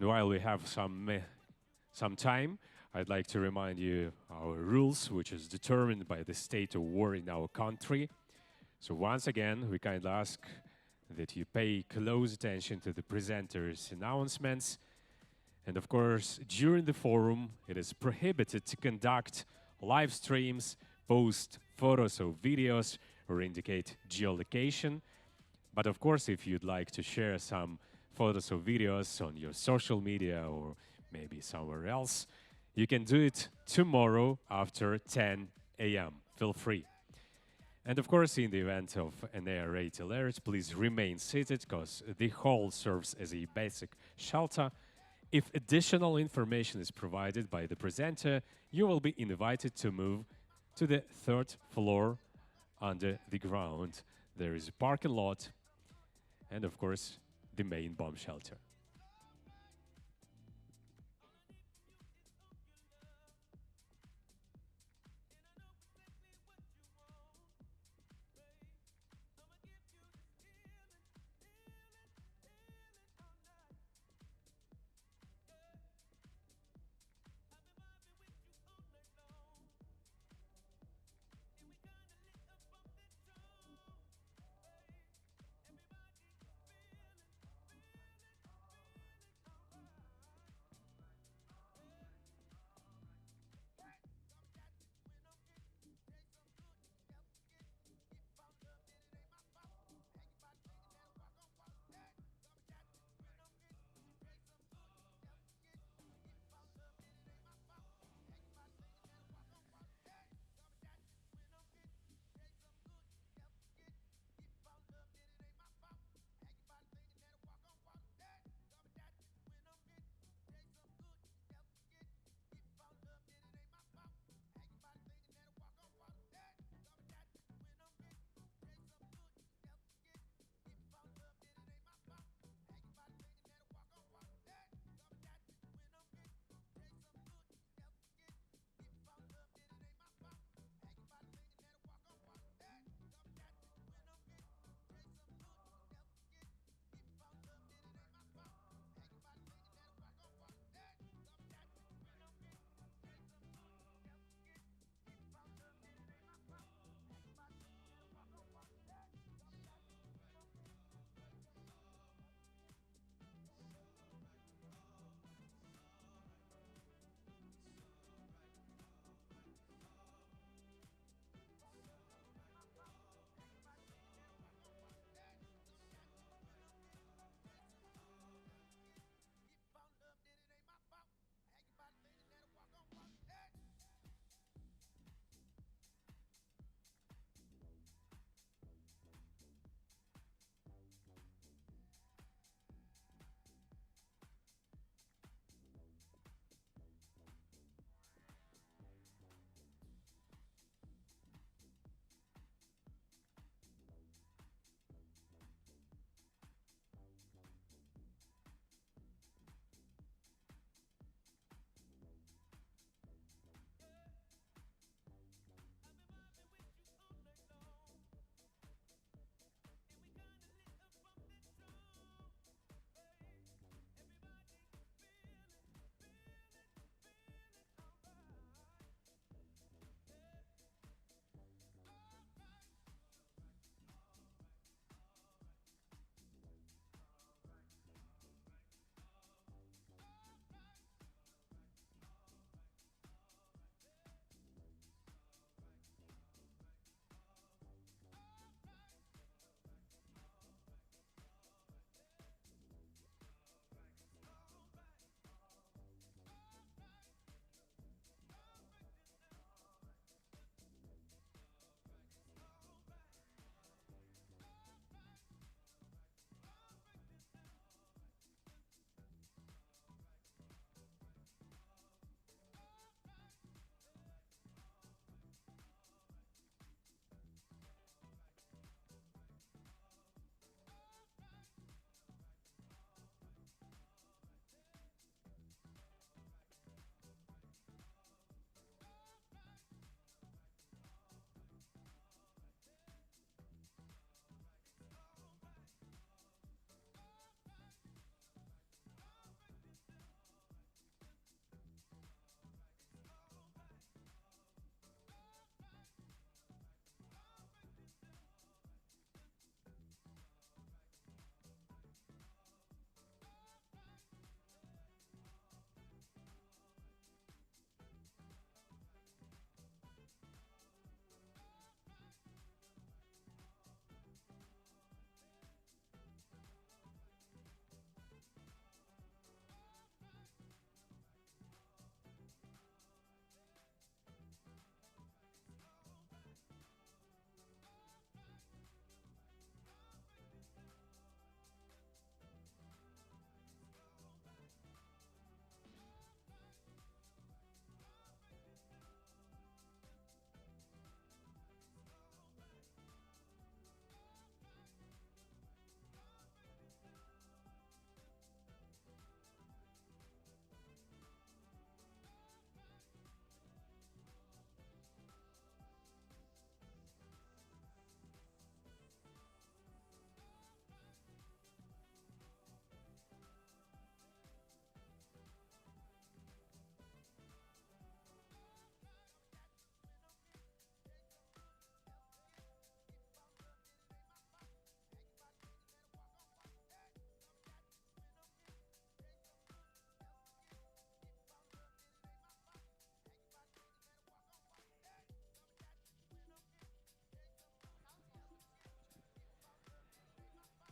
And while we have some time, I'd like to remind you our rules, which is determined by the state of war in our country. So once again, we kindly ask that you pay close attention to the presenter's announcements. And of course, during the forum, it is prohibited to conduct live streams, post photos or videos, or indicate geolocation. But of course, if you'd like to share some photos or videos on your social media or maybe somewhere else, you can do it tomorrow after 10 a.m. Feel free. And of course, in the event of an air raid alert, please remain seated because the hall serves as a basic shelter. If additional information is provided by the presenter, you will be invited to move to the third floor under the ground. There is a parking lot and, of course, the main bomb shelter.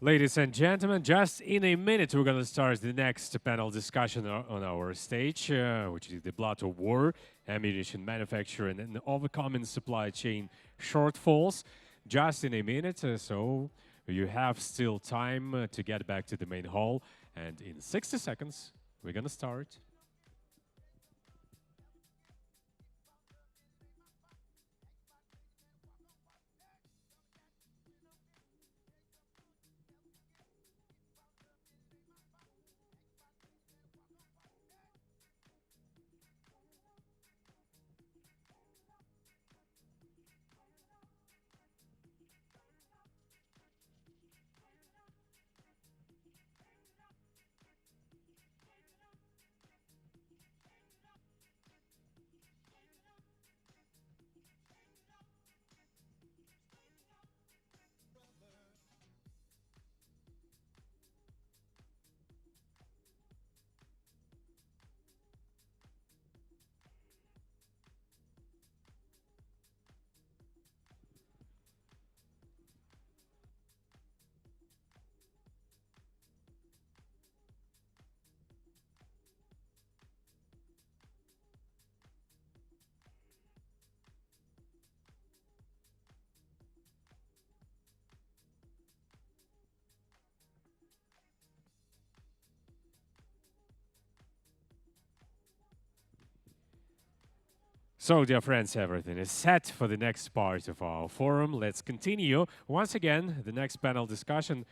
Ladies and gentlemen, just in a minute, we're going to start the next panel discussion on our stage, which is the blood of war, ammunition manufacturing, and overcoming supply chain shortfalls. Just in a minute, so you have still time to get back to the main hall. And in 60 seconds, we're going to start. So, dear friends, everything is set for the next part of our forum. Let's continue. Once again, the next panel discussion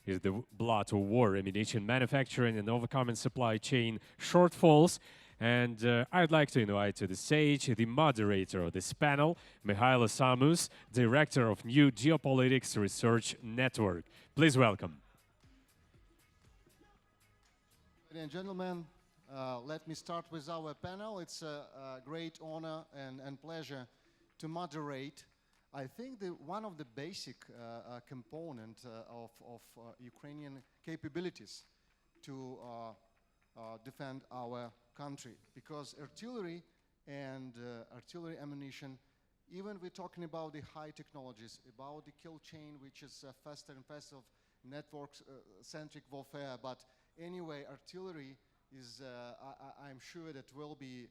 is the blood of war, ammunition manufacturing and overcoming supply chain shortfalls. And I'd like to invite to the stage the moderator of this panel, Mykhailo Samus, Director of New Geopolitics Research Network. Please welcome. Ladies and gentlemen, let me start with our panel. It's a great honor and pleasure to moderate. I think one of the basic component of Ukrainian capabilities to defend our country, because artillery and artillery ammunition, even we're talking about the high technologies, about the kill chain, which is faster and faster of network-centric warfare, but anyway, artillery is, I'm sure that will be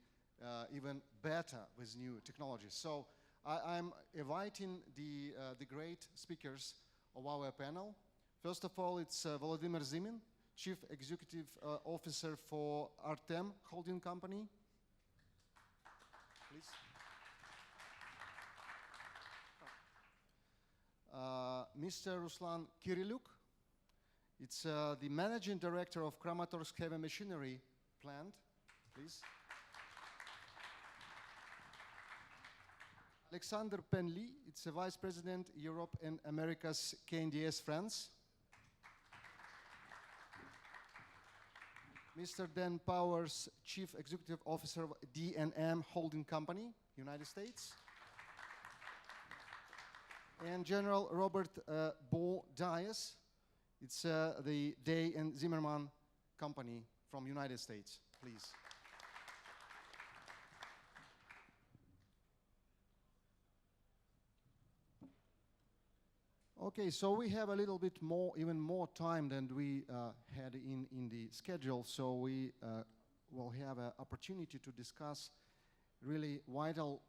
even better with new technologies. So I'm inviting the great speakers of our panel. First of all, it's Volodymyr Zimin, Chief Executive Officer for Artem holding company. Please. Mr. Ruslan Kyryliuk. It's the Managing Director of Kramatorsk Heavy Machinery Plant, please. Alexandre Penley, it's a Vice President, Europe and Americas KNDS France. Mr. Dan Powers, Chief Executive Officer of DNM Holding Company, United States. And General Robert Dyess. It's the Dyess and Zimmermann company from United States, please. Okay, so we have a little bit more, even more time than we had in the schedule, so we will have an opportunity to discuss really vital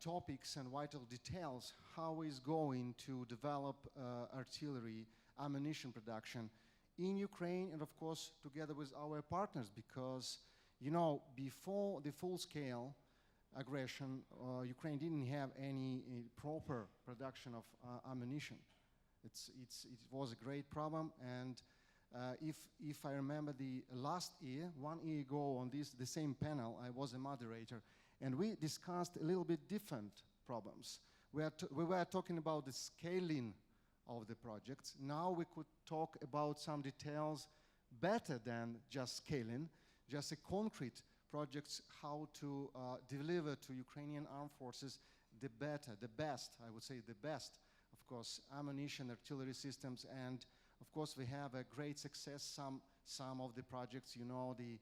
topics and vital details, how is going to develop artillery ammunition production in Ukraine and of course together with our partners, because you know before the full-scale aggression Ukraine didn't have any proper production of ammunition. It was a great problem, and if I remember the last year, 1 year ago on the same panel, I was a moderator, and we discussed a little bit different problems. We were talking about the scaling of the projects. Now we could talk about some details better than just scaling, just a concrete projects, how to deliver to Ukrainian armed forces the best, I would say the best, of course, ammunition, artillery systems, and of course we have a great success, some of the projects, you know, the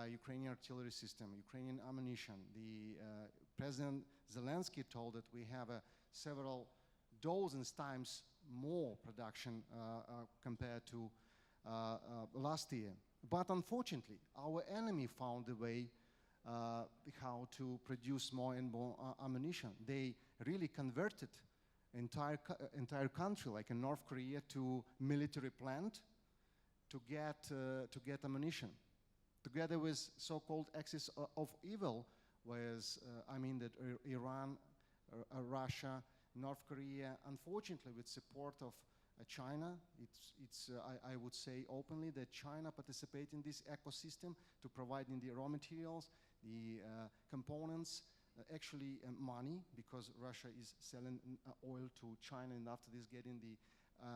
Ukrainian artillery system, Ukrainian ammunition. The President Zelensky told that we have several dozens times more production compared to last year. But unfortunately, our enemy found a way how to produce more and more ammunition. They really converted entire country, like in North Korea, to military plant to get ammunition. Together with so-called axis of evil, whereas I mean that Iran, Russia, North Korea, unfortunately with support of China, I would say openly that China participates in this ecosystem to providing the raw materials, the components, actually money, because Russia is selling oil to China and after this getting the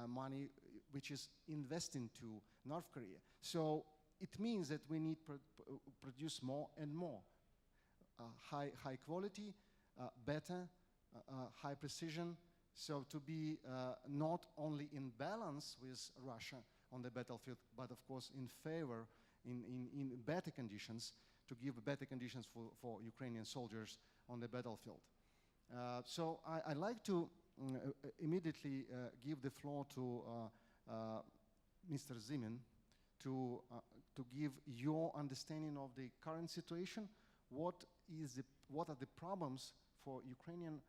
money which is investing to North Korea. So it means that we need produce more and more. High quality, better, high precision, so to be not only in balance with Russia on the battlefield, but of course in favor, in better conditions, to give better conditions for Ukrainian soldiers on the battlefield. So I'd like to immediately give the floor to Mr. Zimin to give your understanding of the current situation. What are the problems for Ukrainian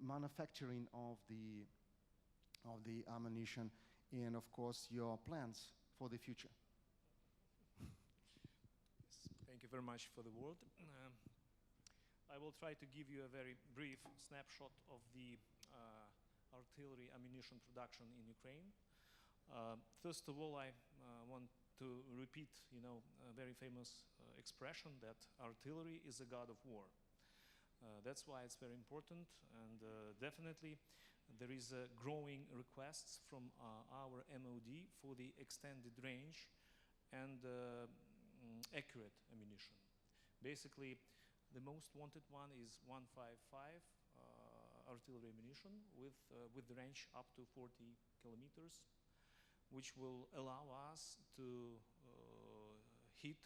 manufacturing of the ammunition, and of course your plans for the future? Thank you very much for the word. I will try to give you a very brief snapshot of the artillery ammunition production in Ukraine. First of all, I want to repeat, a very famous expression that artillery is a god of war. That's why it's very important, and definitely there is a growing requests from our MOD for the extended range and accurate ammunition. Basically, the most wanted one is 155 artillery ammunition with the range up to 40 kilometers, which will allow us to hit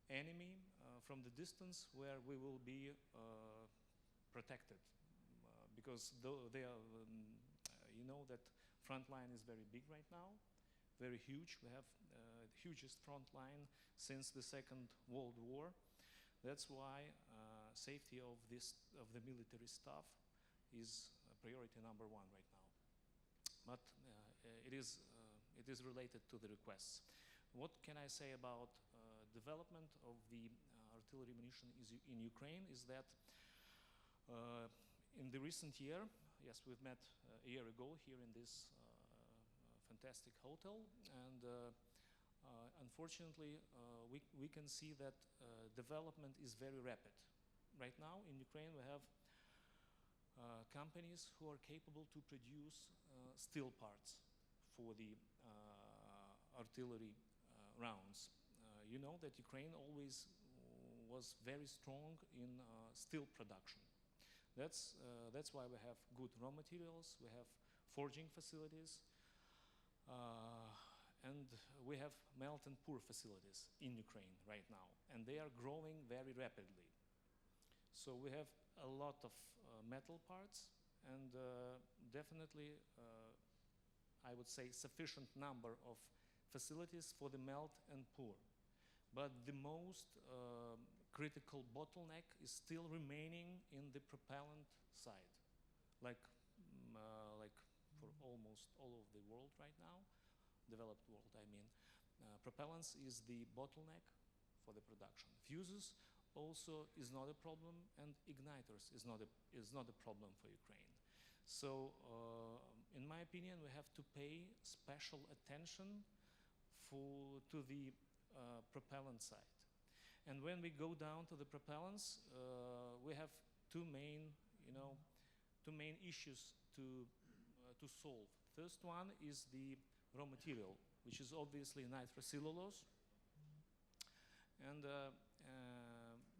enemy from the distance where we will be protected, because they are, you know that front line is very big right now, very huge. We have the hugest front line since the Second World War. That's why safety of the military staff is priority number one right now. But it is related to the requests. What can I say about development of the artillery munition in Ukraine is that in the recent year, yes, we've met a year ago here in this fantastic hotel, and unfortunately we can see that development is very rapid. Right now in Ukraine we have companies who are capable to produce steel parts for the artillery rounds. You know that Ukraine always was very strong in steel production. That's why we have good raw materials, we have forging facilities, and we have melt and pour facilities in Ukraine right now, and they are growing very rapidly. So we have a lot of metal parts, and definitely I would say sufficient number of facilities for the melt and pour. But the most critical bottleneck is still remaining in the propellant side, like for almost all of the world right now, developed world I mean. Propellants is the bottleneck for the production. Fuses also is not a problem, and igniters is not a problem for Ukraine. So in my opinion, we have to pay special attention to the propellant side. And when we go down to the propellants, we have two main issues to solve. First one is the raw material, which is obviously nitrocellulose, and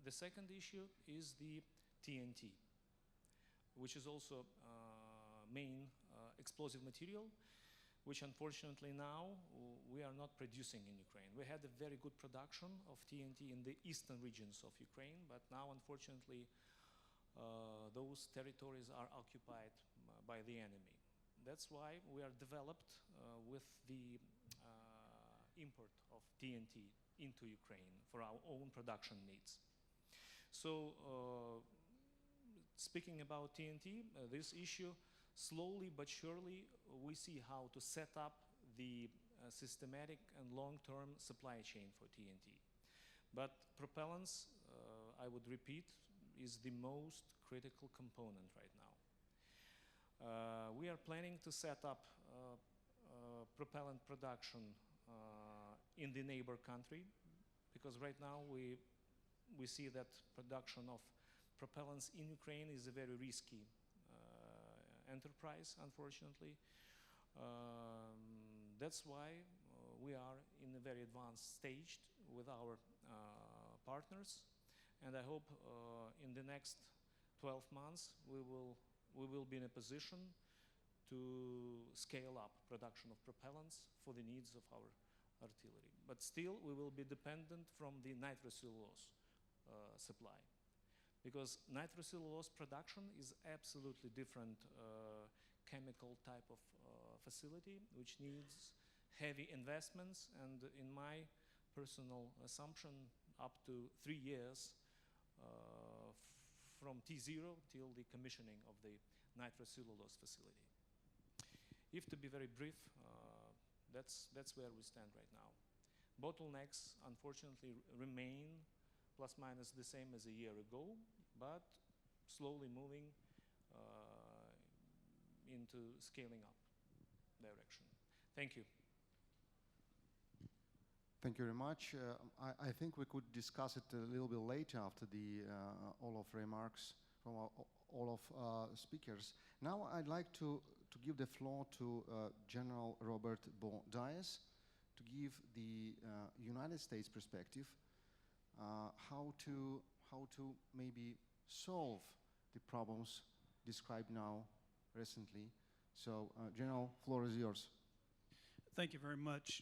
the second issue is the TNT, which is also main explosive material, which unfortunately now we are not producing in Ukraine. We had a very good production of TNT in the eastern regions of Ukraine, but now unfortunately those territories are occupied by the enemy. That's why we are developed with the import of TNT into Ukraine for our own production needs. So speaking about TNT, this issue, slowly but surely we see how to set up the systematic and long-term supply chain for TNT. But propellants, I would repeat, is the most critical component right now. We are planning to set up propellant production in the neighbor country, because right now we see that production of propellants in Ukraine is a very risky enterprise, unfortunately. That's why we are in a very advanced stage with our partners, and I hope in the next 12 months we will be in a position to scale up production of propellants for the needs of our artillery. But still we will be dependent from the nitrocellulose supply, because nitrocellulose production is absolutely different chemical type of facility which needs heavy investments, and in my personal assumption up to 3 years from T0 till the commissioning of the nitrocellulose facility. If to be very brief, that's where we stand right now. Bottlenecks unfortunately remain plus minus the same as a year ago, but slowly moving into scaling up direction. Thank you. Thank you very much. I think we could discuss it a little bit later after the all of remarks from all of speakers. Now I'd like to give the floor to General Robert Dyess to give the United States perspective, how to maybe solve the problems described now recently. So General, floor is yours. Thank you very much.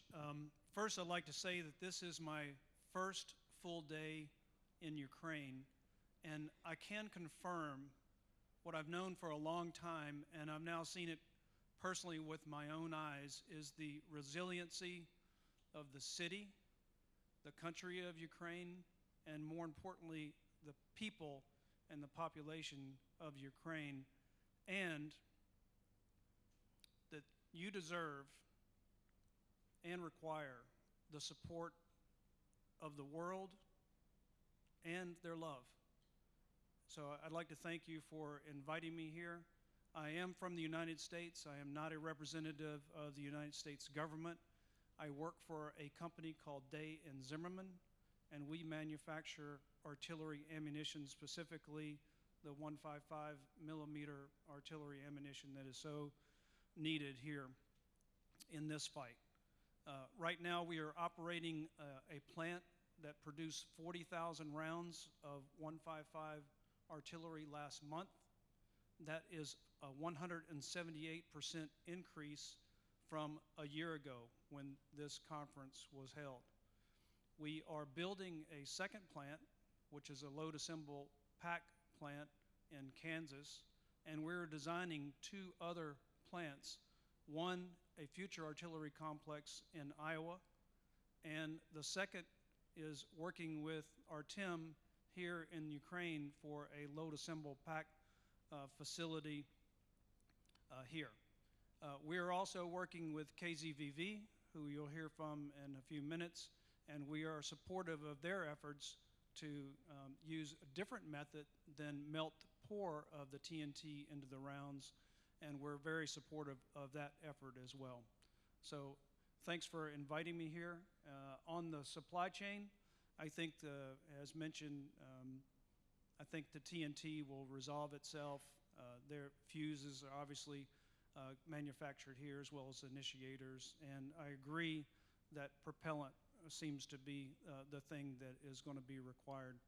First, I'd like to say that this is my first full day in Ukraine, and I can confirm what I've known for a long time, and I've now seen it personally with my own eyes, is the resiliency of the city, the country of Ukraine, and more importantly, the people and the population of Ukraine, and that you deserve and require the support of the world and their love. So I'd like to thank you for inviting me here. I am from the United States. I am not a representative of the United States government. I work for a company called Dyess and Zimmermann, and we manufacture artillery ammunition, specifically the 155 millimeter artillery ammunition that is so needed here in this fight. Right now we are operating a plant that produced 40,000 rounds of 155 artillery last month. That is a 178% increase from a year ago when this conference was held. We are building a second plant, which is a load assemble pack plant in Kansas, and we're designing 2 other plants. One, a future artillery complex in Iowa, and the second is working with Artem here in Ukraine for a load assemble pack facility here. We are also working with KZVV, who you'll hear from in a few minutes, and we are supportive of their efforts to use a different method than melt pour of the TNT into the rounds, and we're very supportive of that effort as well. So thanks for inviting me here. On the supply chain, I think, as mentioned, I think the TNT will resolve itself. Their fuses are obviously manufactured here, as well as initiators, and I agree that propellant seems to be the thing that is going to be required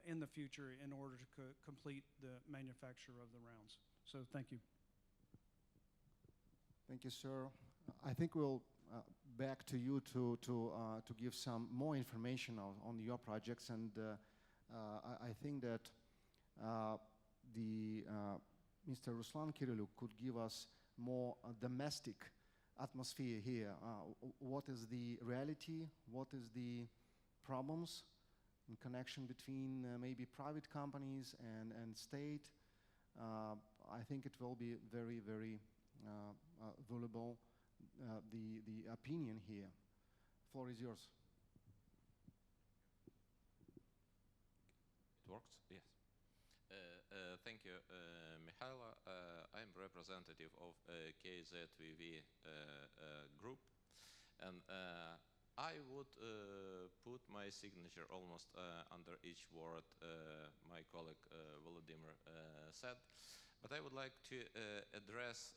in the future in order to complete the manufacture of the rounds. So thank you. Thank you, sir. I think we'll back to you to give some more information on your projects, and I think that Mr. Ruslan Kyryliuk could give us more domestic atmosphere here. What is the reality? What is the problems in connection between maybe private companies and state? I think it will be very, very valuable, the opinion here. Floor is yours. It works? Yes. Thank you, Mykhailo. I'm representative of KZVV group, and I would put my signature almost under each word my colleague Volodymyr said. But I would like to address,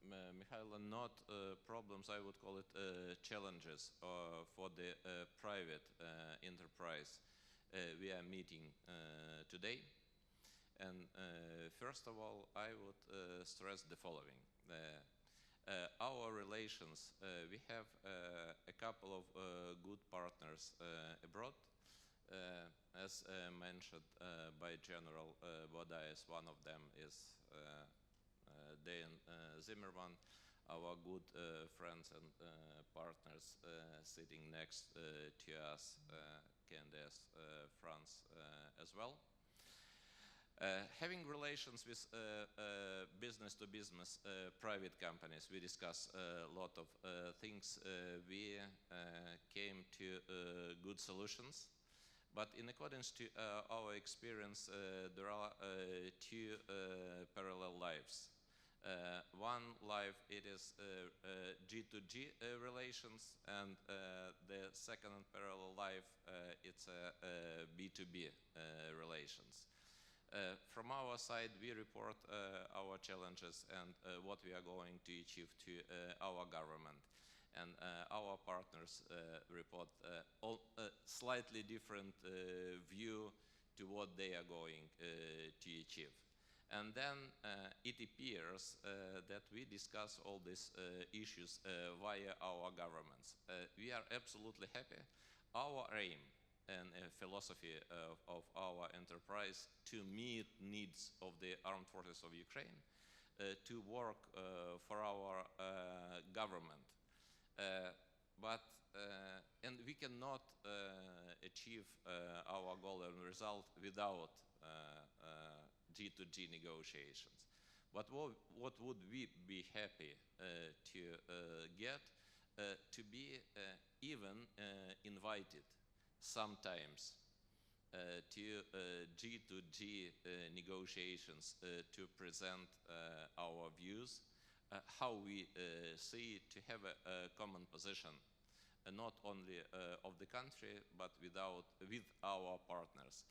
Mykhailo, not problems, I would call it challenges for the private enterprise we are meeting today. And first of all, I would stress the following. Our relations, we have a couple of good partners abroad. As mentioned by General Dyess, one of them is Zimmermann, our good friends and partners sitting next to us, KNDS France as well. Having relations with business-to-business private companies, we discuss a lot of things. We came to good solutions. But in accordance to our experience, there are two parallel lives. One life, it is G2G relations, and the second parallel life, it's B2B relations. From our side, we report our challenges and what we are going to achieve to our government. And our partners report slightly different view to what they are going to achieve. And then it appears that we discuss all these issues via our governments. We are absolutely happy. Our aim and philosophy of our enterprise to meet needs of the armed forces of Ukraine, to work for our government. And we cannot achieve our goal and result without G2G negotiations. But what would we be happy to get? To be even invited sometimes to G2G negotiations to present our views, how we see it, to have a common position, not only of the country, but with our partners.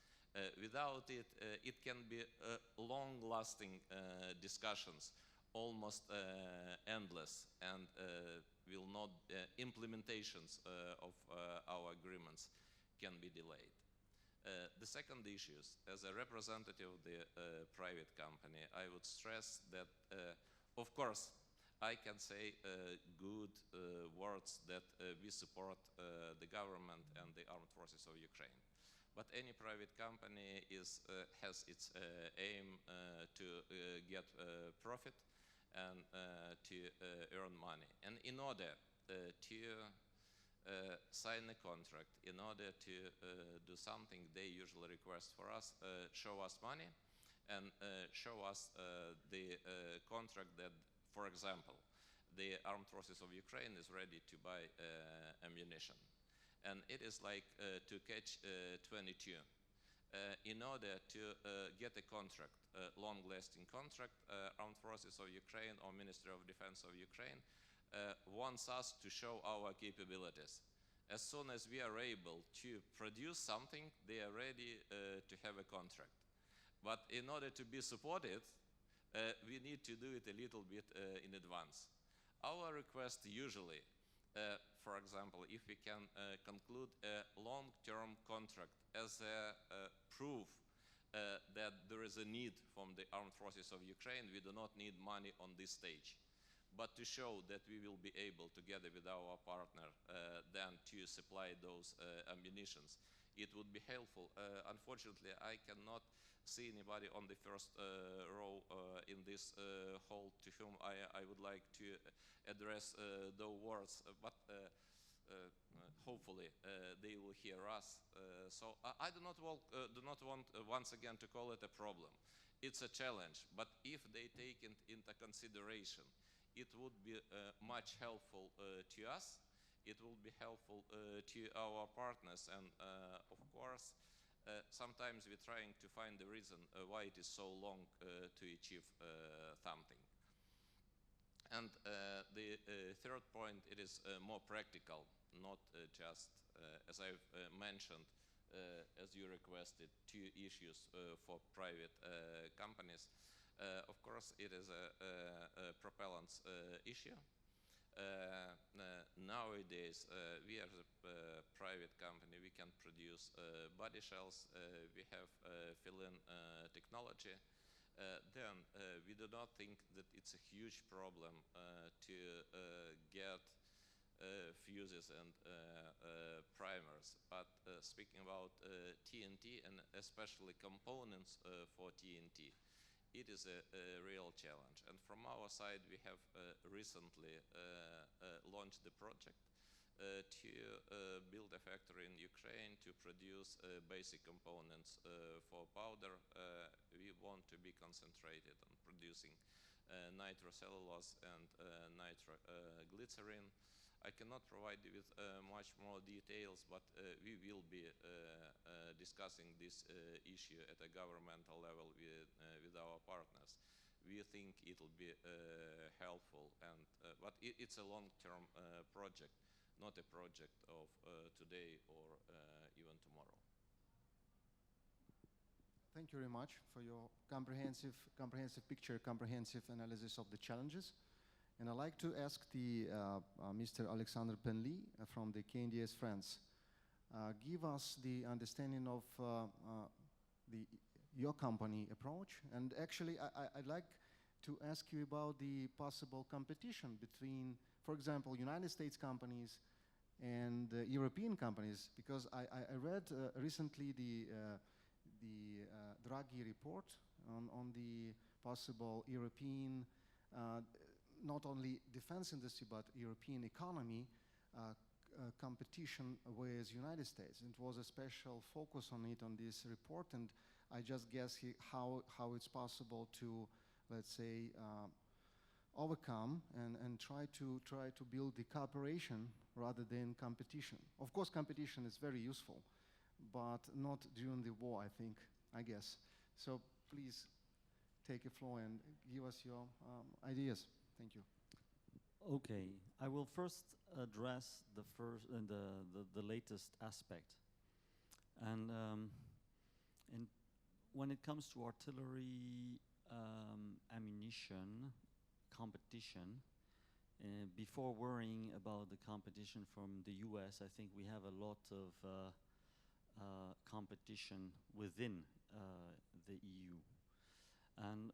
Without it, it can be long-lasting discussions, almost endless, and will not implementations of our agreements can be delayed. The second issue, as a representative of the private company, I would stress that, of course, I can say good words that we support the government and the armed forces of Ukraine. But any private company has its aim to get profit and to earn money. And in order to sign a contract, in order to do something, they usually request for us, show us money, and show us the contract that, for example, the armed forces of Ukraine is ready to buy ammunition. And it is like to catch 22. In order to get a contract, a long-lasting contract, armed forces of Ukraine or Ministry of Defense of Ukraine wants us to show our capabilities. As soon as we are able to produce something, they are ready to have a contract. But in order to be supported, we need to do it a little bit in advance. Our request usually, for example, if we can conclude a long-term contract as a proof that there is a need from the armed forces of Ukraine, we do not need money on this stage. But to show that we will be able, together with our partner, then to supply those ammunitions, it would be helpful. Unfortunately, I cannot see anybody on the first row in this hall to whom I would like to address those words, but hopefully they will hear us. So I do not want once again to call it a problem. It's a challenge, but if they take it into consideration, it would be much helpful to us. It will be helpful to our partners, and of course, sometimes we're trying to find the reason why it is so long to achieve something. And the third point, it is more practical, not just, as I've mentioned, as you requested, 2 issues for private companies. Of course, it is a propellants issue. Nowadays, we as a private company, we can produce body shells. We have fill-in technology. Then we do not think that it's a huge problem to get fuses and primers. But speaking about TNT and especially components for TNT, it is a real challenge. And from our side, we have recently launched the project to build a factory in Ukraine to produce basic components for powder. We want to be concentrated on producing nitrocellulose and nitroglycerin. I cannot provide you with much more details, but we will be discussing this issue at a governmental level with our partners. We think it will be helpful, and but it's a long-term project, not a project of today or even tomorrow. Thank you very much for your comprehensive picture, comprehensive analysis of the challenges. And I'd like to ask Mr. Alexandre Penley from the KNDS France. Give us the understanding of your company approach. And actually, I'd like to ask you about the possible competition between, for example, United States companies and European companies, because I read recently the Draghi report on the possible European not only defense industry, but European economy competition with United States. It was a special focus on it on this report, and I just guess how it's possible to, let's say, overcome and try to build the cooperation rather than competition. Of course, competition is very useful, but not during the war, I guess. So please take a floor and give us your ideas. Thank you. Okay, I will first address the latest aspect, and when it comes to artillery ammunition competition, before worrying about the competition from the US, I think we have a lot of competition within the EU, and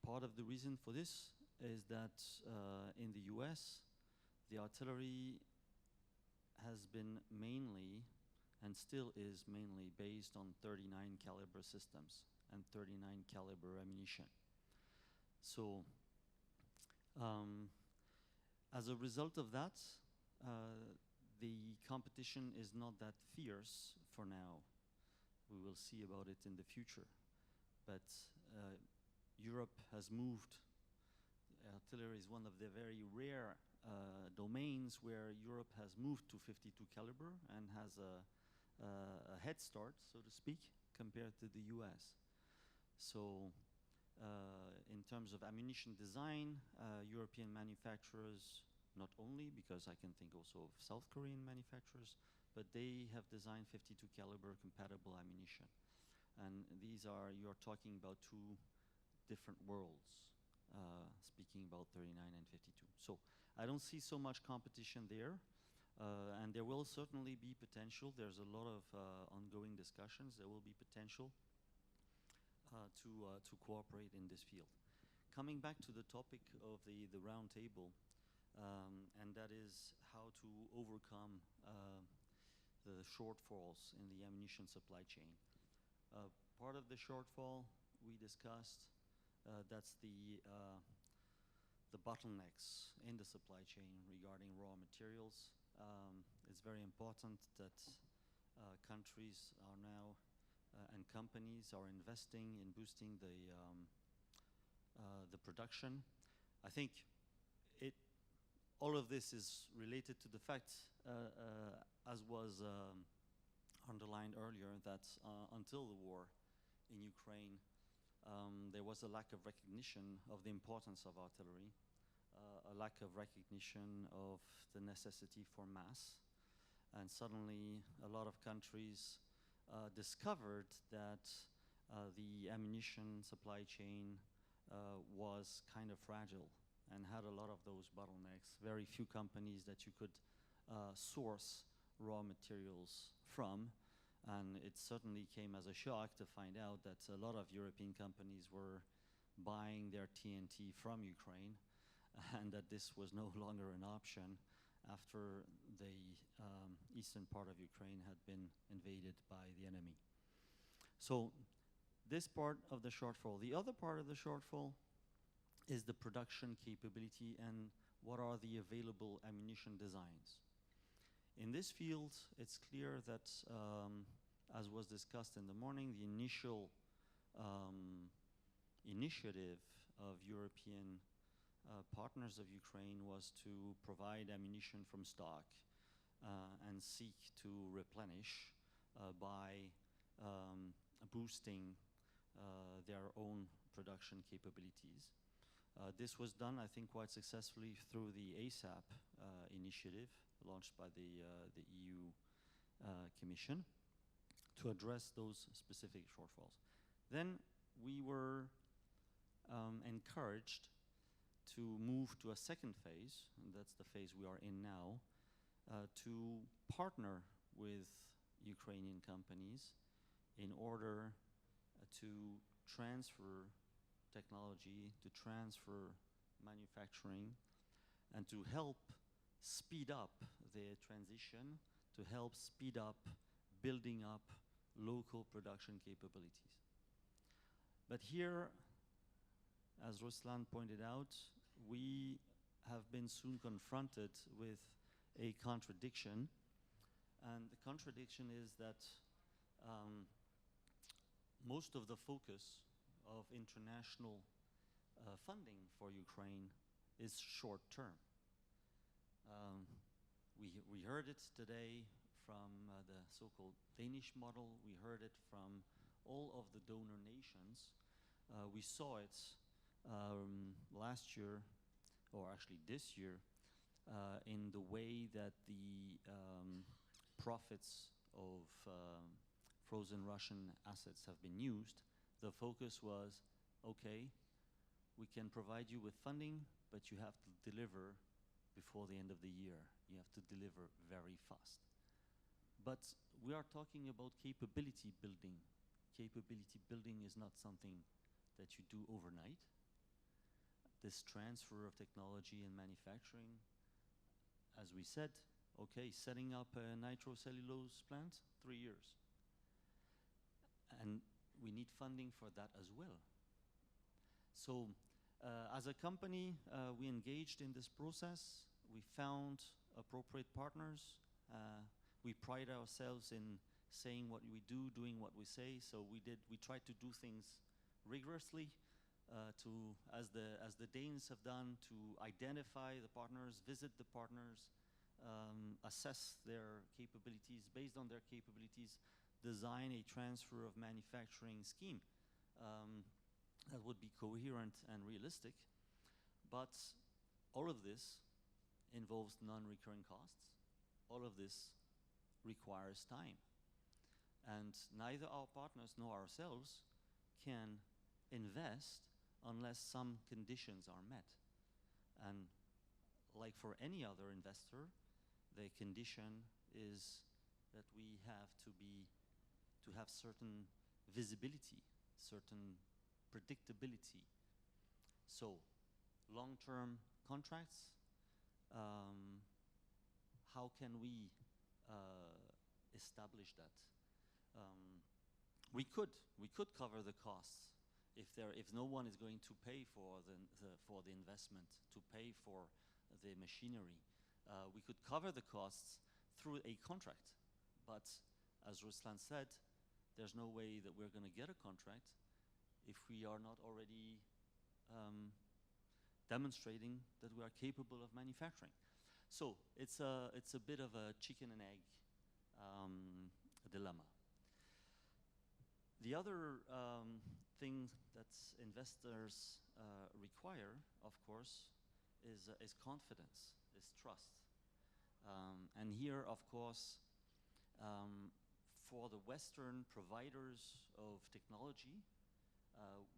part of the reason for this is that in the US, the artillery has been mainly, and still is mainly, based on 39 caliber systems and 39 caliber ammunition. So, as a result of that, the competition is not that fierce for now. We will see about it in the future. But Europe has moved. Artillery is one of the very rare domains where Europe has moved to 52 caliber and has a head start, so to speak, compared to the US. So in terms of ammunition design, European manufacturers, not only, because I can think also of South Korean manufacturers, but they have designed 52 caliber compatible ammunition. And these are, you're talking about 2 different worlds, speaking about 39 and 52. So I don't see so much competition there, and there will certainly be potential. There's a lot of ongoing discussions. There will be potential to cooperate in this field. Coming back to the topic of the round table, and that is how to overcome the shortfalls in the ammunition supply chain. Part of the shortfall we discussed, that's the bottlenecks in the supply chain regarding raw materials. It's very important that countries are now and companies are investing in boosting the production. I think all of this is related to the fact, as was underlined earlier, that until the war in Ukraine, there was a lack of recognition of the importance of artillery, a lack of recognition of the necessity for mass, and suddenly a lot of countries discovered that the ammunition supply chain was kind of fragile and had a lot of those bottlenecks. Very few companies that you could source raw materials from, and it certainly came as a shock to find out that a lot of European companies were buying their TNT from Ukraine, and that this was no longer an option after the eastern part of Ukraine had been invaded by the enemy. So this part of the shortfall. The other part of the shortfall is the production capability and what are the available ammunition designs. In this field, it's clear that, as was discussed in the morning, the initial initiative of European partners of Ukraine was to provide ammunition from stock and seek to replenish by boosting their own production capabilities. This was done, I think, quite successfully through the ASAP initiative launched by the EU Commission to address those specific shortfalls. Then we were encouraged to move to a second phase, and that's the phase we are in now, to partner with Ukrainian companies in order to transfer technology, to transfer manufacturing, and to help speed up the transition, to help speed up building up local production capabilities. But here, as Ruslan pointed out, we have been soon confronted with a contradiction. And the contradiction is that most of the focus of international funding for Ukraine is short-term. We heard it today from the so-called Danish model. We heard it from all of the donor nations. We saw it last year, or actually this year, in the way that the profits of frozen Russian assets have been used. The focus was, okay, we can provide you with funding, but you have to deliver before the end of the year. You have to deliver very fast. But we are talking about capability building. Capability building is not something that you do overnight. This transfer of technology and manufacturing, as we said, okay, setting up a nitrocellulose plant, 3 years. And we need funding for that as well. So as a company, we engaged in this process. We found appropriate partners. We pride ourselves in saying what we do, doing what we say. So we tried to do things rigorously, as the Danes have done, to identify the partners, visit the partners, assess their capabilities, based on their capabilities, design a transfer of manufacturing scheme that would be coherent and realistic. But all of this involves non-recurring costs. All of this requires time. And neither our partners nor ourselves can invest unless some conditions are met. And like for any other investor, the condition is that we have to have certain visibility, certain predictability. So long-term contracts, how can we establish that? we could cover the costs if no one is going to pay for the investment, to pay for the machinery. We could cover the costs through a contract, but as Ruslan said, there's no way that we're going to get a contract if we are not already demonstrating that we are capable of manufacturing. So it's a bit of a chicken and egg dilemma. The other thing that investors require, of course, is confidence, is trust. And here, of course, for the Western providers of technology,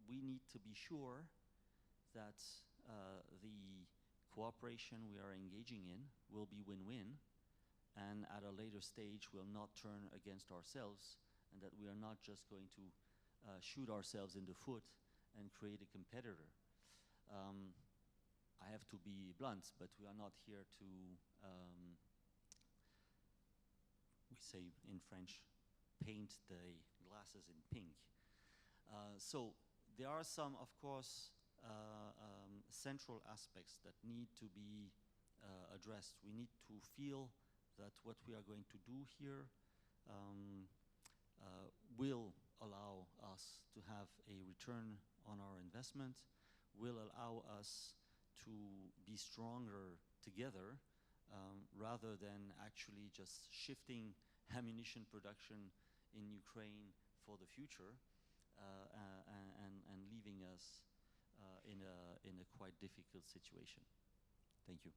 we need to be sure that the cooperation we are engaging in will be win-win, and at a later stage will not turn against ourselves, and that we are not just going to shoot ourselves in the foot and create a competitor. I have to be blunt, but we are not here to, we say in French, paint the glasses in pink. So there are some, of course, central aspects that need to be addressed. We need to feel that what we are going to do here will allow us to have a return on our investment, will allow us to be stronger together, rather than actually just shifting ammunition production in Ukraine for the future, and leaving us in a quite difficult situation. Thank you.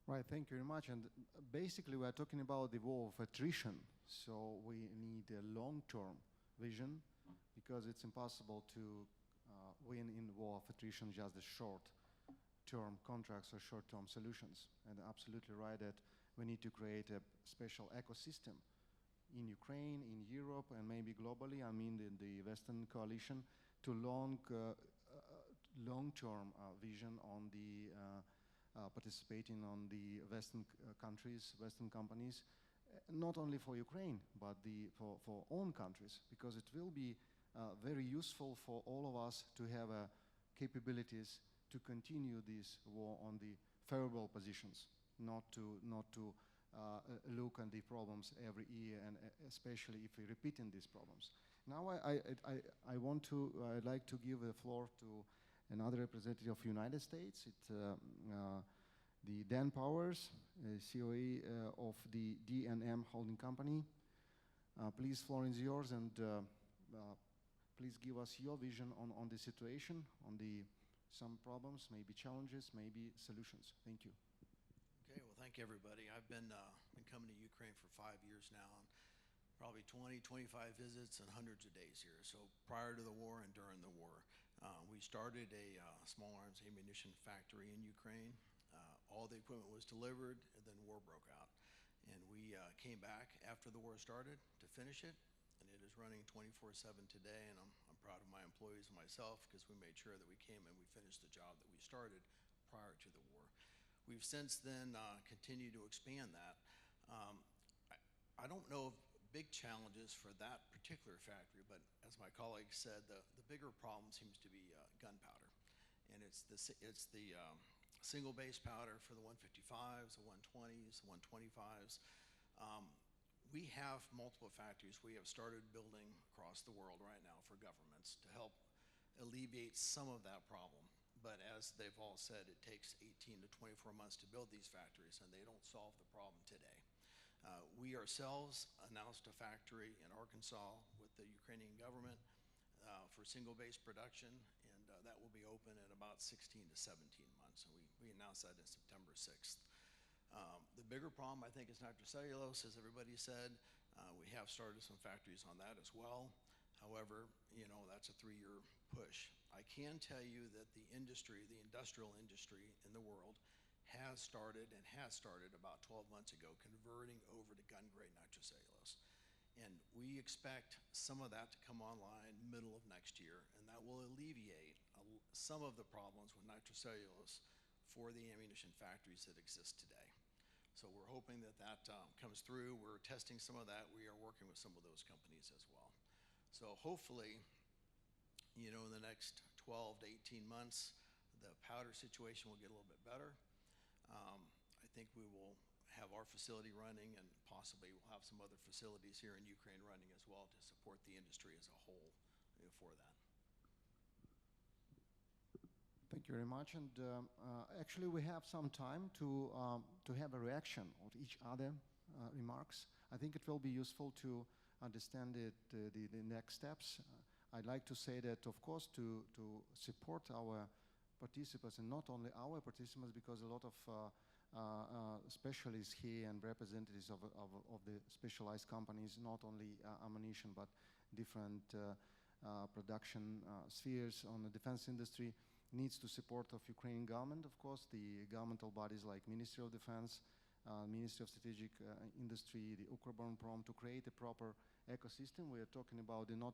Right, thank you very much. And basically, we are talking about the war of attrition. So we need a long-term vision, because it's impossible to win in war of attrition just the short-term contracts or short-term solutions. And absolutely right that we need to create a special ecosystem in Ukraine, in Europe, and maybe globally, I mean the Western coalition, to long-term vision on the participating on the Western countries, Western companies, not only for Ukraine, but for own countries, because it will be very useful for all of us to have capabilities to continue this war on the favorable positions, not to look at the problems every year, and especially if we're repeating these problems. Now I'd like to give the floor to another representative of United States. It's the Dan Powers, COE of the D&M Holding Company. Please, floor is yours, and please give us your vision on the situation, on some problems, maybe challenges, maybe solutions. Thank you. Okay, well, thank you, everybody. I've been coming to Ukraine for 5 years now, and probably 20, 25 visits and hundreds of days here. So prior to the war and during the war, we started a small arms ammunition factory in Ukraine. All the equipment was delivered, and then war broke out. And we came back after the war started to finish it, and it is running 24/7 today, and I'm proud of my employees and myself, because we made sure that we came and we finished the job that we started prior to the war. We've since then continued to expand that. I don't know of big challenges for that particular factory, but as my colleague said, the bigger problem seems to be gunpowder. And it's the single base powder for the 155s, the 120s, the 125s. We have multiple factories we have started building across the world right now for governments to help alleviate some of that problem. But as they've all said, it takes 18 to 24 months to build these factories, and they don't solve the problem today. We ourselves announced a factory in Arkansas with the Ukrainian government for single base production, and that will be open in about 16 to 17 months. And we announced that in September 6th. The bigger problem, I think, is nitrocellulose, as everybody said. We have started some factories on that as well. However, that's a 3-year push. I can tell you that the industrial industry in the world has started about 12 months ago converting over to gun-grade nitrocellulose. And we expect some of that to come online middle of next year, and that will alleviate some of the problems with nitrocellulose for the ammunition factories that exist today. So we're hoping that that comes through. We're testing some of that. We are working with some of those companies as well. So hopefully, you know, in the next 12 to 18 months, the powder situation will get a little bit better. I think we will have our facility running, and possibly we'll have some other facilities here in Ukraine running as well to support the industry as a whole, you know, for that. Thank you very much. And actually, we have some time to have a reaction of each other remarks. I think it will be useful to understand the next steps. I'd like to say that, of course, to support our participants, and not only our participants, because a lot of specialists here and representatives of the specialized companies, not only ammunition, but different production spheres on the defense industry, needs to support of Ukrainian government, of course, the governmental bodies like Ministry of Defense, Ministry of Strategic Industry, the Ukrbоронпром, to create a proper ecosystem. We are talking about not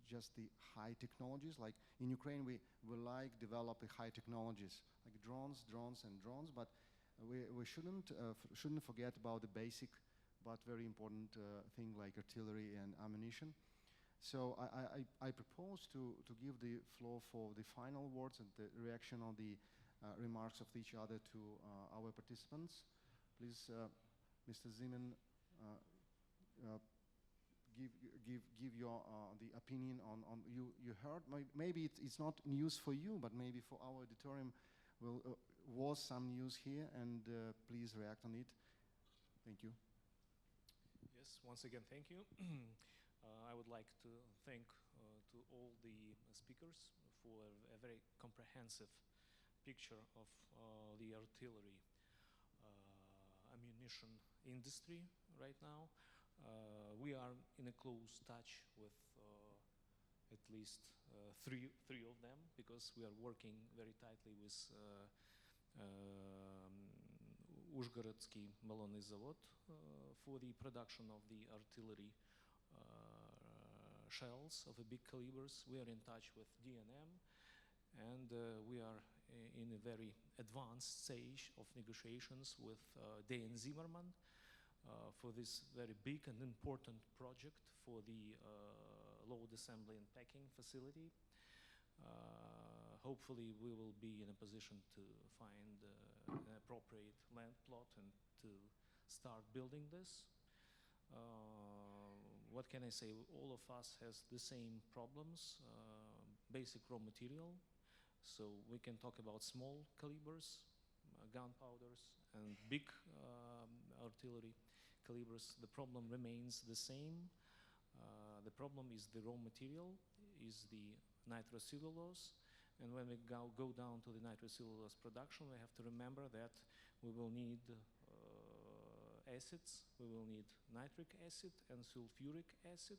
just the high technologies. Like in Ukraine, we like developing high technologies, like drones, but we shouldn't forget about the basic but very important thing like artillery and ammunition. So I propose to give the floor for the final words and the reaction on the remarks of each other to our participants. Please, Mr. Zimin, give your the opinion on you heard. Maybe it's not news for you, but maybe for our auditorium was some news here, and please react on it. Thank you. Yes, once again, thank you. I would like to thank to all the speakers for a very comprehensive picture of the artillery ammunition industry right now. We are in a close touch with at least three of them, because we are working very tightly with Uzhgorodsky Melony Zavod for the production of the artillery shells of a big calibers. We are in touch with DNM, and we are in a very advanced stage of negotiations with Dyess Zimmermann for this very big and important project for the load assembly and packing facility. Hopefully we will be in a position to find an appropriate land plot and to start building this. What can I say? All of us has the same problems, basic raw material. So we can talk about small calibers, gunpowders, and big artillery calibers. The problem remains the same. The problem is the raw material, is the nitrocellulose. And when we go down to the nitrocellulose production, we have to remember that we will need acids, we will need nitric acid and sulfuric acid,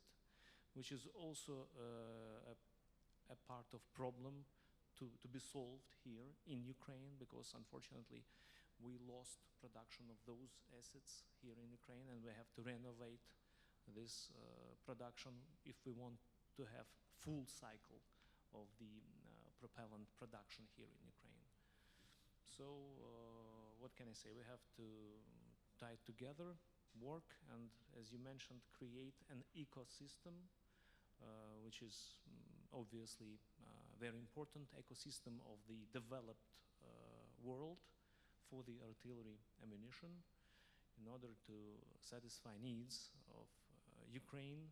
which is also a part of problem to be solved here in Ukraine, because unfortunately we lost production of those acids here in Ukraine, and we have to renovate this production if we want to have full cycle of the propellant production here in Ukraine. So what can I say? We have to tie together, work, and as you mentioned, create an ecosystem, which is obviously very important ecosystem of the developed world for the artillery ammunition, in order to satisfy needs of Ukraine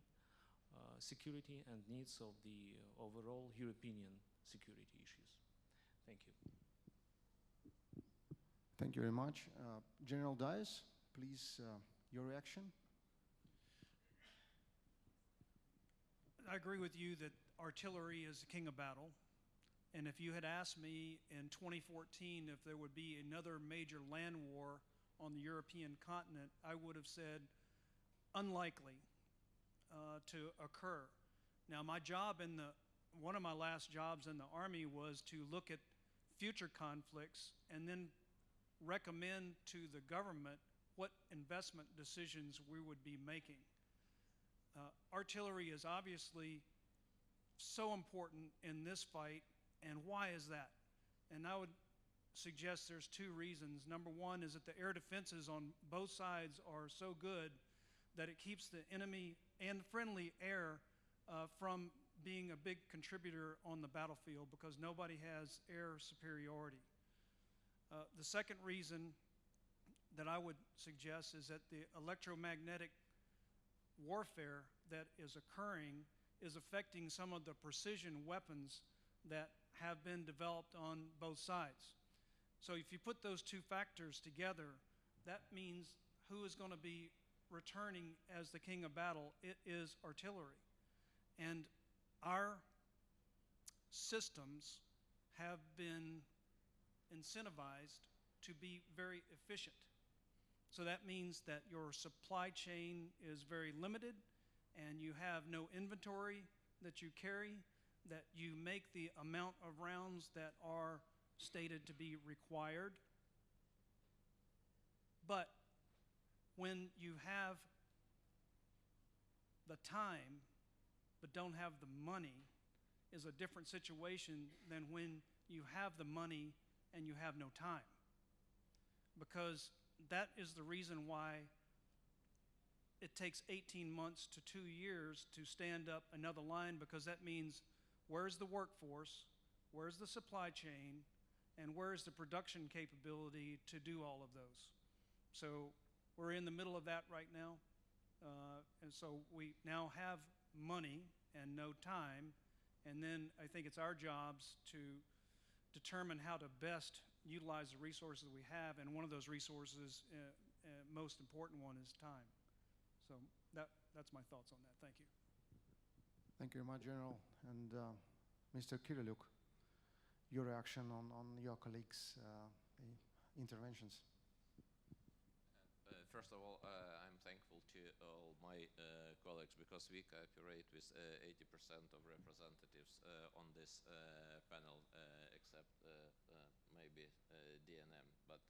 security and needs of the overall European security issues. Thank you. Thank you very much. General Dyess, please, your reaction. I agree with you that artillery is the king of battle. And if you had asked me in 2014 if there would be another major land war on the European continent, I would have said unlikely to occur. Now, my job one of my last jobs in the Army was to look at future conflicts and then recommend to the government what investment decisions we would be making. Artillery is obviously so important in this fight, and why is that? And I would suggest there's two reasons. Number one is that the air defenses on both sides are so good that it keeps the enemy and friendly air from being a big contributor on the battlefield because nobody has air superiority. The second reason that I would suggest is that the electromagnetic warfare that is occurring is affecting some of the precision weapons that have been developed on both sides. So if you put those two factors together, that means who is going to be returning as the king of battle? It is artillery. And our systems have been incentivized to be very efficient. So that means that your supply chain is very limited and you have no inventory that you carry, that you make the amount of rounds that are stated to be required. But when you have the time but don't have the money is a different situation than when you have the money and you have no time. Because that is the reason why it takes 18 months to 2 years to stand up another line, because that means where's the workforce, where's the supply chain, and where's the production capability to do all of those. So we're in the middle of that right now. And so we now have money and no time, and then I think it's our jobs to determine how to best utilize the resources we have, and one of those resources, most important one, is time. So that's my thoughts on that. Thank you. Thank you very much, General. And Mr. Kyryliuk, your reaction on your colleagues' interventions. First of all, I'm thankful to all my colleagues because we cooperate with 80% of representatives on this panel, except maybe DNM. But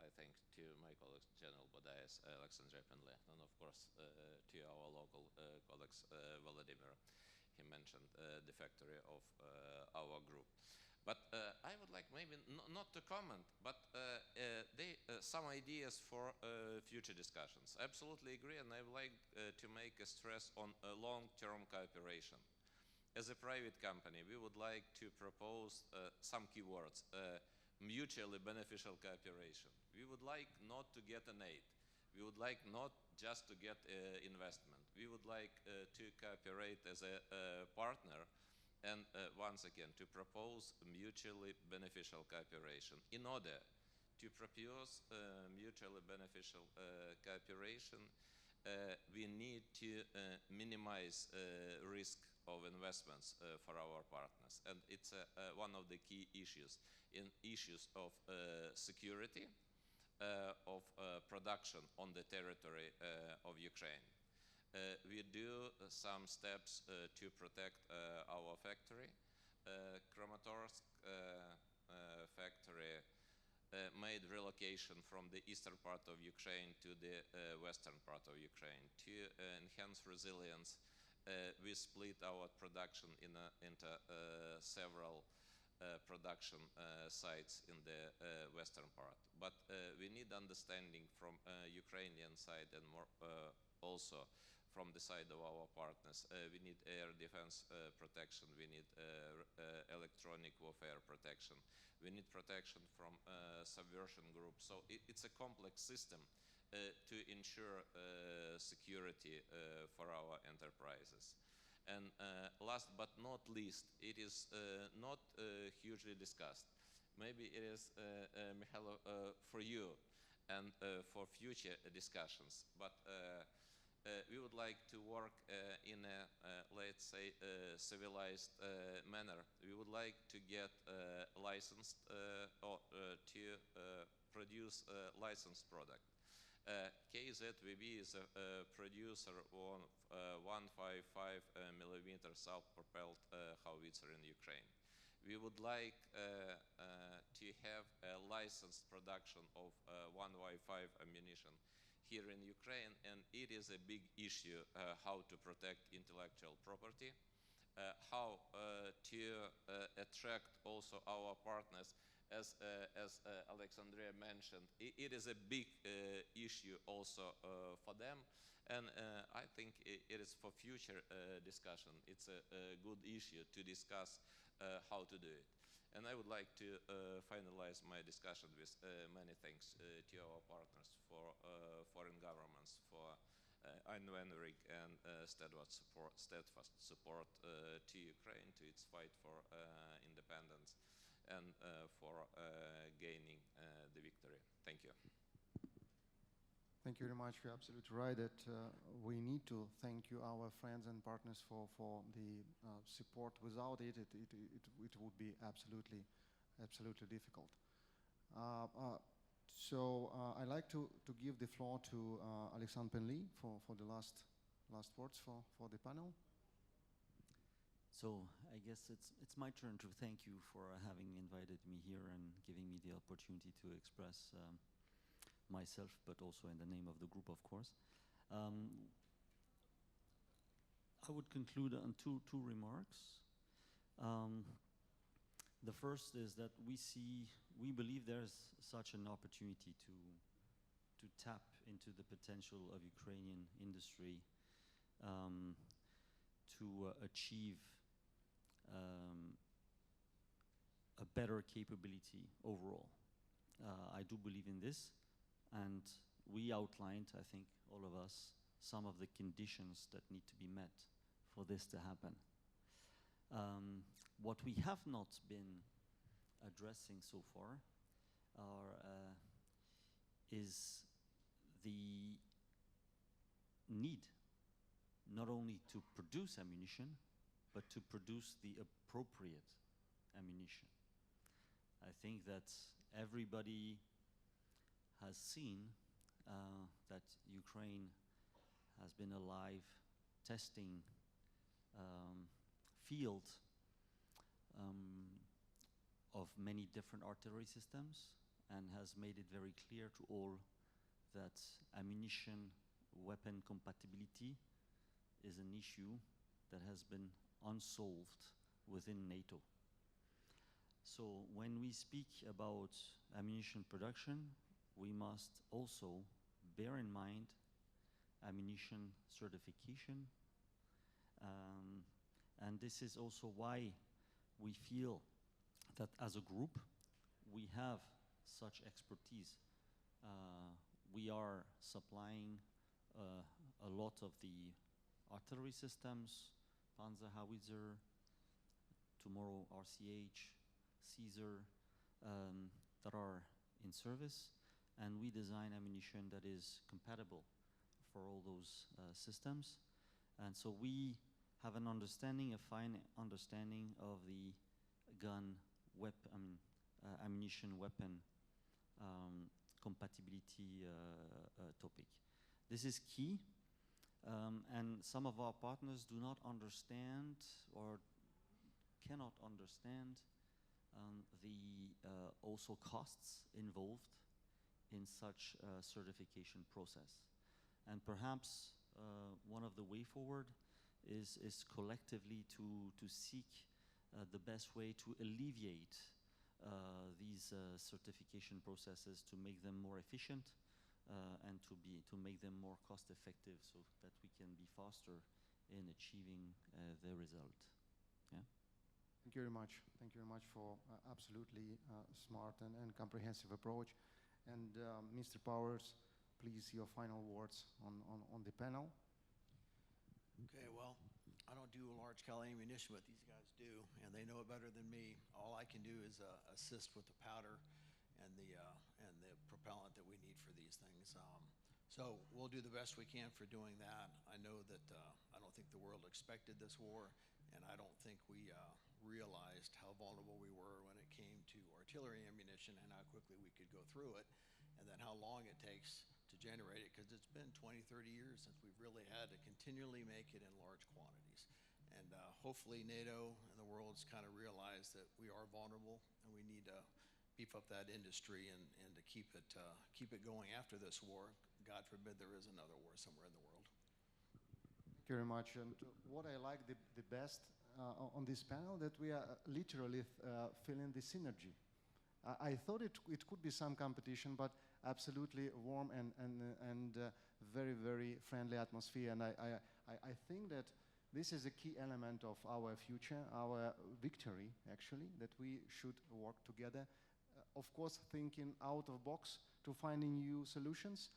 I thank to my colleagues, General Dyess, Alexandre, Penley, and of course to our local colleagues, Volodymyr. He mentioned the factory of our group. But I would like maybe not to comment, but some ideas for future discussions. I absolutely agree, and I would like to make a stress on long-term cooperation. As a private company, we would like to propose some keywords: mutually beneficial cooperation. We would like not to get an aid. We would like not just to get investment. We would like to cooperate as a partner. And once again, to propose mutually beneficial cooperation. In order to propose mutually beneficial cooperation, we need to minimize risk of investments for our partners. And it's one of the key issues in issues of security, of production on the territory of Ukraine. We do some steps to protect our factory. Kramatorsk factory made relocation from the eastern part of Ukraine to the western part of Ukraine. To enhance resilience, we split our production into several production sites in the western part. But we need understanding from Ukrainian side and more also from the side of our partners. We need air defense protection, we need electronic warfare protection, we need protection from subversion groups. So it's a complex system to ensure security for our enterprises. And last but not least, it is not hugely discussed. Maybe it is, Mykhailo, for you and for future discussions, but we would like to work in a, let's say, civilized manner. We would like to get licensed or to produce a licensed product. KZVV is a producer of 155 millimeter self-propelled howitzer in Ukraine. We would like to have a licensed production of 1Y5 ammunition here in Ukraine, and it is a big issue how to protect intellectual property, how to attract also our partners as Alexandre mentioned, it is a big issue also for them. And I think it is for future discussion. It's a good issue to discuss how to do it. And I would like to finalize my discussion with many thanks to our partners, for foreign governments, for unwavering and steadfast support to Ukraine, to its fight for independence, and for gaining the victory. Thank you. Thank you very much. You're absolutely right that we need to thank you, our friends and partners, for the support. Without it, it would be absolutely difficult. So I'd like to give the floor to Alexandre Penley for the last words for the panel. So I guess it's my turn to thank you for having invited me here and giving me the opportunity to express myself, but also in the name of the group, of course. I would conclude on two remarks. The first is that we believe there's such an opportunity to tap into the potential of Ukrainian industry to achieve a better capability overall. I do believe in this. And we outlined, I think, all of us, some of the conditions that need to be met for this to happen. What we have not been addressing so far is the need not only to produce ammunition, but to produce the appropriate ammunition. I think that everybody has seen that Ukraine has been a live testing field of many different artillery systems, and has made it very clear to all that ammunition weapon compatibility is an issue that has been unsolved within NATO. So when we speak about ammunition production, we must also bear in mind ammunition certification. And this is also why we feel that as a group, we have such expertise. We are supplying a lot of the artillery systems, Panzer Howitzer, tomorrow RCH, Caesar, that are in service. And we design ammunition that is compatible for all those systems. And so we have an understanding, a fine understanding of the gun, ammunition, weapon compatibility topic. This is key, and some of our partners do not understand or cannot understand the also costs involved in such a certification process. And perhaps one of the way forward is collectively to seek the best way to alleviate these certification processes, to make them more efficient and to make them more cost effective, so that we can be faster in achieving the result. Yeah. Thank you very much. Thank you very much for absolutely smart and comprehensive approach. And Mr. Powers, please, your final words on the panel. Okay, well, I don't do large caliber ammunition, but these guys do, and they know it better than me. All I can do is assist with the powder and the propellant that we need for these things. So we'll do the best we can for doing that. I know that I don't think the world expected this war, and I don't think we realized how vulnerable we were when it came to artillery ammunition and how quickly we could go through it, and then how long it takes to generate it, because it's been 20, 30 years since we've really had to continually make it in large quantities. And hopefully NATO and the world's kind of realized that we are vulnerable and we need to beef up that industry and to keep it going after this war. God forbid there is another war somewhere in the world. Thank you very much. And what I like the best on this panel, that we are literally feeling the synergy. I thought it could be some competition, but absolutely warm and very, very friendly atmosphere. And I think that this is a key element of our future, our victory, actually, that we should work together. Of course, thinking out of box to finding new solutions,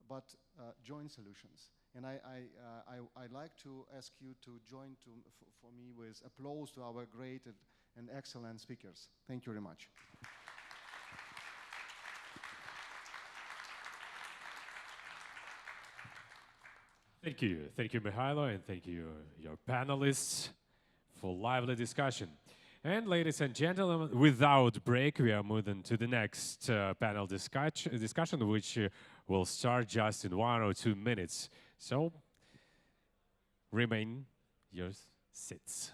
but joint solutions. And I'd like to ask you to join for me with applause to our great and excellent speakers. Thank you very much. Thank you, Mykhailo, and thank you, your panelists, for lively discussion. And ladies and gentlemen, without break, we are moving to the next panel discussion, which will start just in 1 or 2 minutes. So, remain your seats.